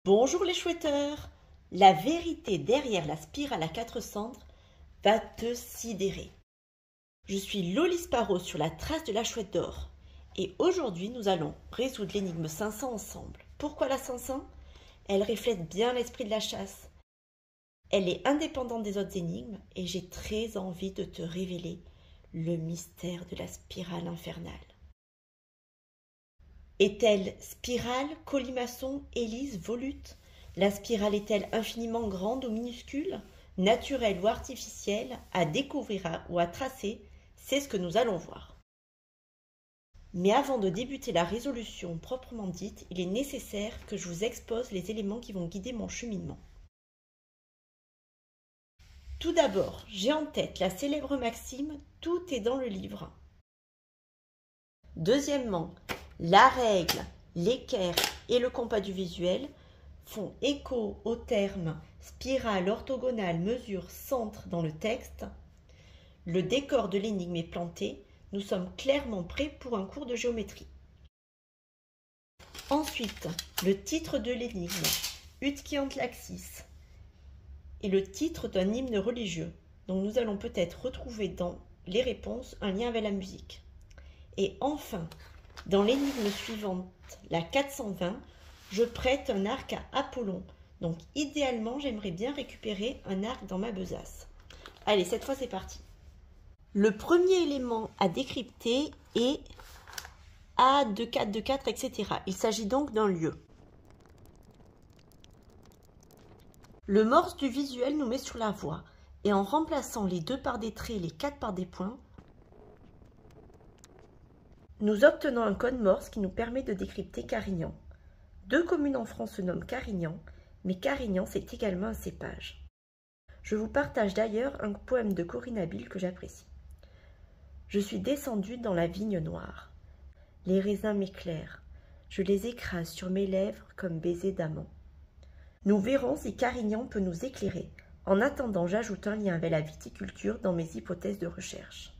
Bonjour les chouetteurs! La vérité derrière la spirale à 4 centres va te sidérer. Je suis Loli Sparrow sur la trace de la chouette d'or et aujourd'hui nous allons résoudre l'énigme 500 ensemble. Pourquoi la 500? Elle reflète bien l'esprit de la chasse. Elle est indépendante des autres énigmes et j'ai très envie de te révéler le mystère de la spirale infernale. Est-elle spirale, colimaçon, hélice, volute? La spirale est-elle infiniment grande ou minuscule, naturelle ou artificielle, à découvrir ou à tracer? C'est ce que nous allons voir. Mais avant de débuter la résolution proprement dite, il est nécessaire que je vous expose les éléments qui vont guider mon cheminement. Tout d'abord, j'ai en tête la célèbre maxime « Tout est dans le livre ». Deuxièmement, la règle, l'équerre et le compas du visuel font écho au terme spirale, orthogonale, mesure, centre dans le texte. Le décor de l'énigme est planté. Nous sommes clairement prêts pour un cours de géométrie. Ensuite, le titre de l'énigme, Utkiantlaxis, est le titre d'un hymne religieux. Donc nous allons peut-être retrouver dans les réponses un lien avec la musique. Et enfin, dans l'énigme suivante, la 420, je prête un arc à Apollon. Donc idéalement, j'aimerais bien récupérer un arc dans ma besace. Allez, cette fois c'est parti. Le premier élément à décrypter est A, 2, 4, 2, 4, etc. Il s'agit donc d'un lieu. Le morse du visuel nous met sur la voie. Et en remplaçant les 2 par des traits et les 4 par des points, nous obtenons un code morse qui nous permet de décrypter Carignan. 2 communes en France se nomment Carignan, mais Carignan c'est également un cépage. Je vous partage d'ailleurs un poème de Corinne Habile que j'apprécie. Je suis descendue dans la vigne noire. Les raisins m'éclairent. Je les écrase sur mes lèvres comme baisers d'amant. Nous verrons si Carignan peut nous éclairer. En attendant, j'ajoute un lien avec la viticulture dans mes hypothèses de recherche.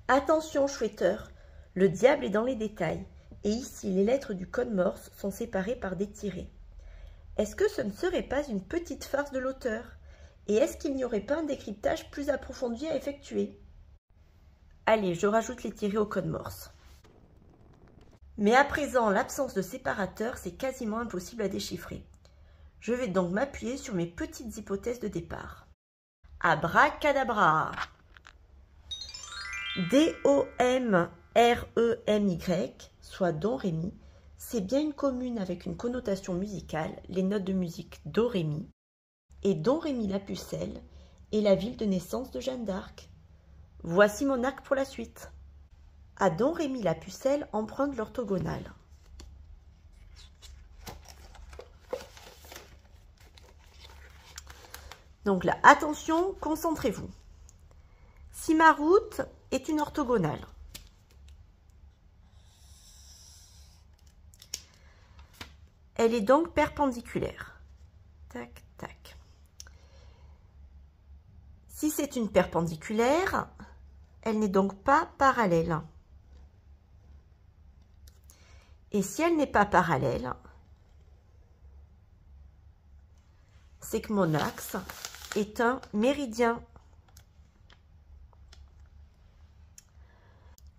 Attention, chouetteurs! Le diable est dans les détails, et ici les lettres du code morse sont séparées par des tirets. Est-ce que ce ne serait pas une petite farce de l'auteur? Et est-ce qu'il n'y aurait pas un décryptage plus approfondi à effectuer? Allez, je rajoute les tirets au code morse. Mais à présent, l'absence de séparateur, c'est quasiment impossible à déchiffrer. Je vais donc m'appuyer sur mes petites hypothèses de départ. Abracadabra! D-O-M-R-E-M-Y, soit Don-Ré-Mi, c'est bien une commune avec une connotation musicale, les notes de musique Do-Ré-Mi, et Don-Ré-Mi-la-Pucelle est la ville de naissance de Jeanne d'Arc. Voici mon arc pour la suite. À Don-Ré-Mi-la-Pucelle emprunte l'orthogonale. Donc là, attention, concentrez-vous. Si ma route est une orthogonale, elle est donc perpendiculaire. Tac, tac. Si c'est une perpendiculaire, elle n'est donc pas parallèle. Et si elle n'est pas parallèle, c'est que mon axe est un méridien.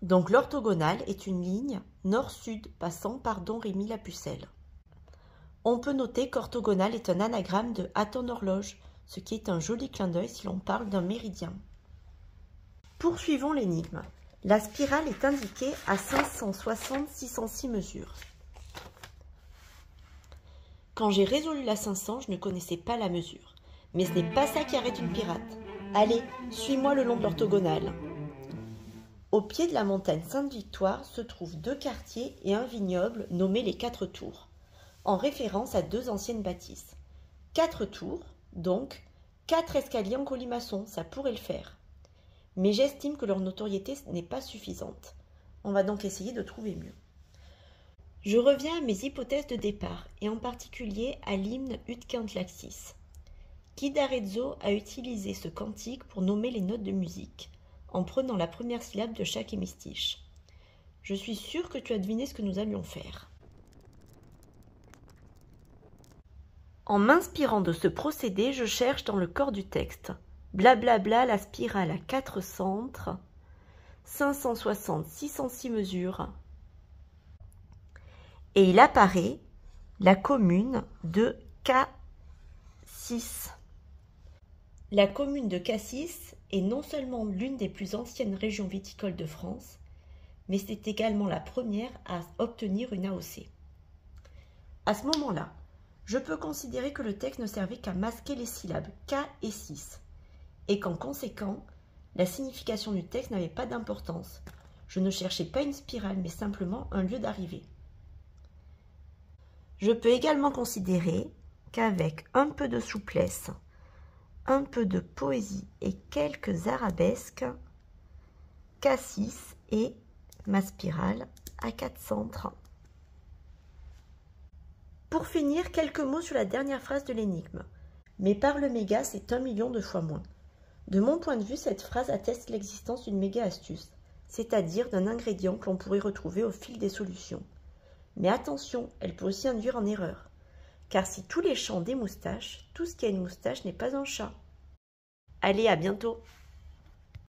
Donc l'orthogonale est une ligne nord-sud passant par Don-Ré-Mi-la-Pucelle. On peut noter qu'orthogonale est un anagramme de à ton horloge, ce qui est un joli clin d'œil si l'on parle d'un méridien. Poursuivons l'énigme. La spirale est indiquée à 560-606 mesures. Quand j'ai résolu la 500, je ne connaissais pas la mesure. Mais ce n'est pas ça qui arrête une pirate. Allez, suis-moi le long de l'orthogonale. Au pied de la montagne Sainte-Victoire se trouvent 2 quartiers et un vignoble nommé les 4 Tours, en référence à 2 anciennes bâtisses. 4 tours, donc 4 escaliers en colimaçon, ça pourrait le faire. Mais j'estime que leur notoriété n'est pas suffisante. On va donc essayer de trouver mieux. Je reviens à mes hypothèses de départ, et en particulier à l'hymne Utkiantlaxis. Guy d'Arezzo a utilisé ce cantique pour nommer les notes de musique, en prenant la première syllabe de chaque hémistiche. Je suis sûre que tu as deviné ce que nous allions faire. En m'inspirant de ce procédé, je cherche dans le corps du texte. Blablabla, la spirale a 4 centres, 560, 606 mesures. Et il apparaît la commune de Cassis. La commune de Cassis est non seulement l'une des plus anciennes régions viticoles de France, mais c'est également la première à obtenir une AOC. À ce moment-là, je peux considérer que le texte ne servait qu'à masquer les syllabes K et 6, et qu'en conséquent, la signification du texte n'avait pas d'importance. Je ne cherchais pas une spirale, mais simplement un lieu d'arrivée. Je peux également considérer qu'avec un peu de souplesse, un peu de poésie et quelques arabesques, Cassis est ma spirale à 4 centres. Pour finir, quelques mots sur la dernière phrase de l'énigme. Mais par le méga, c'est 1 million de fois moins. De mon point de vue, cette phrase atteste l'existence d'une méga astuce, c'est-à-dire d'un ingrédient que l'on pourrait retrouver au fil des solutions. Mais attention, elle peut aussi induire en erreur. Car si tous les chats ont des moustaches, tout ce qui a une moustache n'est pas un chat. Allez, à bientôt!